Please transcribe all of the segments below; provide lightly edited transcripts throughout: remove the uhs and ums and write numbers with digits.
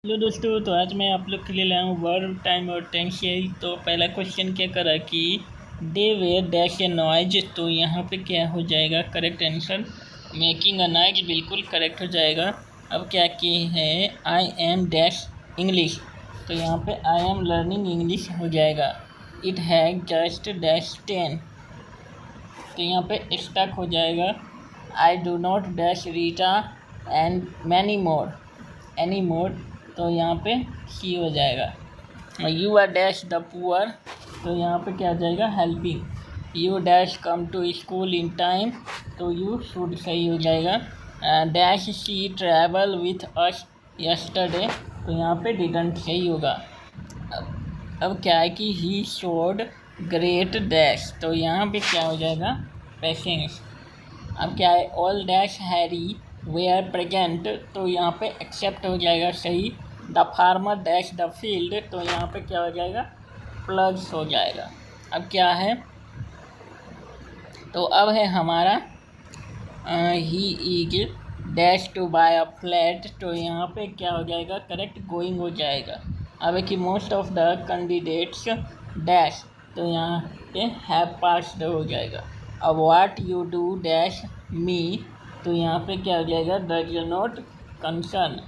Hello दोस्तों, तो आज मैं आप लोग के लिए लाया हूँ वर्ब टाइम और टेंस यही। तो पहला क्वेश्चन क्या करा कि दे वेयर डैश ए नॉइज, तो यहाँ पे क्या हो जाएगा correct answer. Making a noise बिल्कुल करेक्ट हो जाएगा। अब क्या की है आई एम डैश इंग्लिश, तो यहाँ पे आई एम लर्निंग इंग्लिश हो जाएगा। इट हैज जस्ट डैश 10, तो यहाँ पे स्टक हो जाएगा। I do not dash Rita and many more any more, तो यहाँ पे सी हो जाएगा। You are dash the poor, तो यहाँ पे क्या हो जाएगा helping. You dash come to school in time, तो यू शुड सही हो जाएगा। Dash she travel with us yesterday, तो यहाँ पे डिडंट सही होगा। अब क्या है कि ही शोड ग्रेट डैश, तो यहाँ पे क्या हो जाएगा पेशेंस। अब क्या है all dash Harry were present, तो यहाँ पे एक्सेप्ट हो जाएगा सही। The farmer dash the field, तो यहाँ पे क्या हो जाएगा प्लग्स हो जाएगा। अब क्या है, तो अब है हमारा he is dash to buy a flat, तो यहाँ पे क्या हो जाएगा करेक्ट गोइंग हो जाएगा। अब है कि most of the candidates dash, तो यहाँ पे हैव पास्ड हो जाएगा। अब व्हाट यू डू डैश मी, तो यहाँ पे क्या हो जाएगा डज नॉट कंसर्न।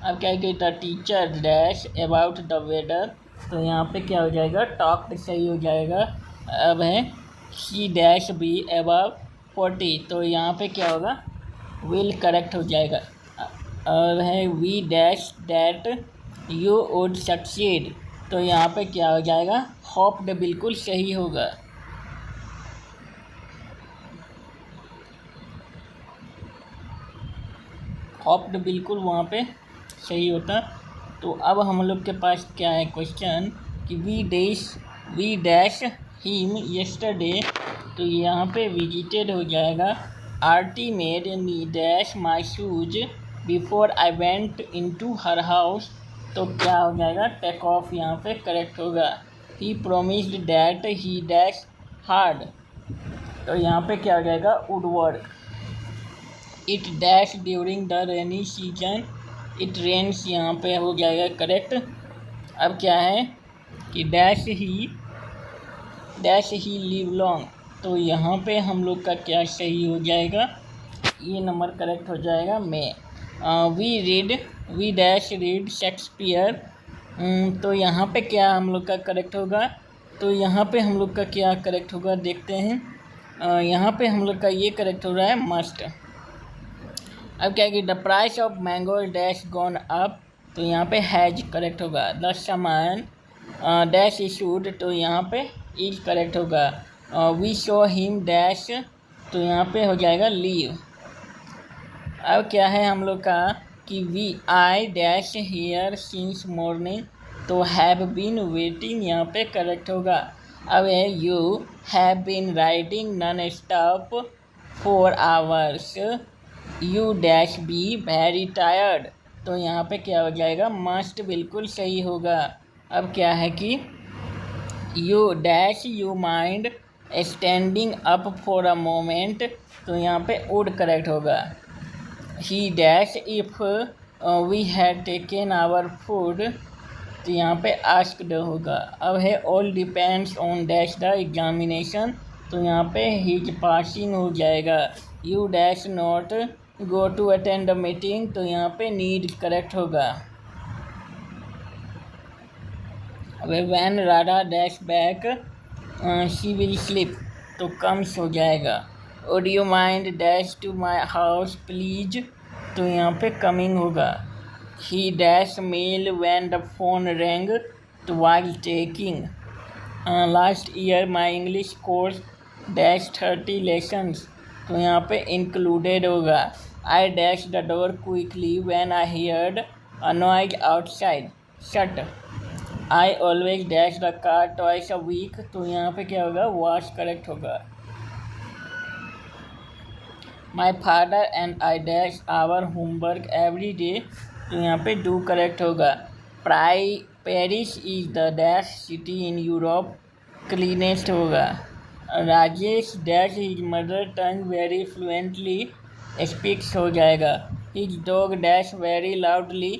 अब क्या है कि the teacher dash about the weather, तो यहाँ पे क्या हो जाएगा टॉक्ड सही हो जाएगा। अब है शी डैश बी अबाव 40, तो यहाँ पे क्या होगा विल करेक्ट हो जाएगा। अब है we dash that you would succeed, तो यहाँ पे क्या हो जाएगा होप्ड बिल्कुल सही होगा। होप्ड बिल्कुल वहाँ पे सही होता। तो अब हम लोग के पास क्या है क्वेश्चन कि वी डैश हिम यस्टरडे, तो यहाँ पे विजिटेड हो जाएगा। Aarti made me dash my shoes before I went into her house, तो क्या हो जाएगा टेक ऑफ यहाँ पे करेक्ट होगा। He promised that he dash hard, तो यहाँ पे क्या हो जाएगा would work. It dash during the rainy season, it rains यहाँ पे हो जाएगा करेक्ट। अब क्या है कि डैश ही लिव लॉन्ग, तो यहाँ पे हम लोग का क्या सही हो जाएगा ये नंबर करेक्ट हो जाएगा में। वी डैश रीड शेक्सपियर, तो यहाँ पे क्या हम लोग का करेक्ट होगा, तो यहाँ पे हम लोग का क्या करेक्ट होगा देखते हैं। यहाँ पे हम लोग का ये करेक्ट हो रहा है मस्ट। अब क्या है कि the price of mango dash gone up, तो यहाँ पे हैज करेक्ट होगा। द सामान डैश इशूड, तो यहाँ पे इज करेक्ट होगा। वी शो हिम डैश, तो यहाँ पे हो जाएगा लीव। अब क्या है हम लोग का कि we I dash here since morning, तो हैव बीन वेटिंग यहाँ पे करेक्ट होगा। अब है you have been riding non stop 4 hours, you dash be very tired, तो यहाँ पे क्या हो जाएगा मस्ट बिल्कुल सही होगा। अब क्या है कि you dash you mind standing up for a moment, तो यहाँ पे वुड करेक्ट होगा। He dash if we had taken our food, तो यहाँ पे आस्क्ड होगा। अब है all depends on dash the examination, तो यहाँ पे हिज पासिंग हो जाएगा। You dash not go to attend the meeting, तो यहाँ पे नीड करेक्ट होगा। अब when Radha dash back she will sleep, तो कम्स हो जाएगा। Would you mind dash to my house please, तो यहाँ पे कमिंग होगा। He dash mail when the phone rang, तो while taking. Last year my English course dash 30 lessons, तो यहाँ पे इंक्लूडेड होगा। I dash the door quickly when I heard a noise outside shut. I always dash the car twice a week, तो यहाँ पे क्या होगा वॉश करेक्ट होगा। My father and I dash our homework every day, तो यहाँ पे do correct होगा। Paris is the dash city in Europe, cleanest होगा। Rajesh dash his mother tongue very fluently speaks हो जाएगा। His dog dash very loudly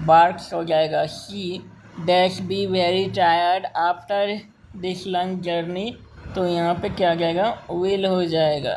barks हो जाएगा। She dash be very tired after this long journey, तो यहाँ पे क्या आ जाएगा, विल हो जाएगा।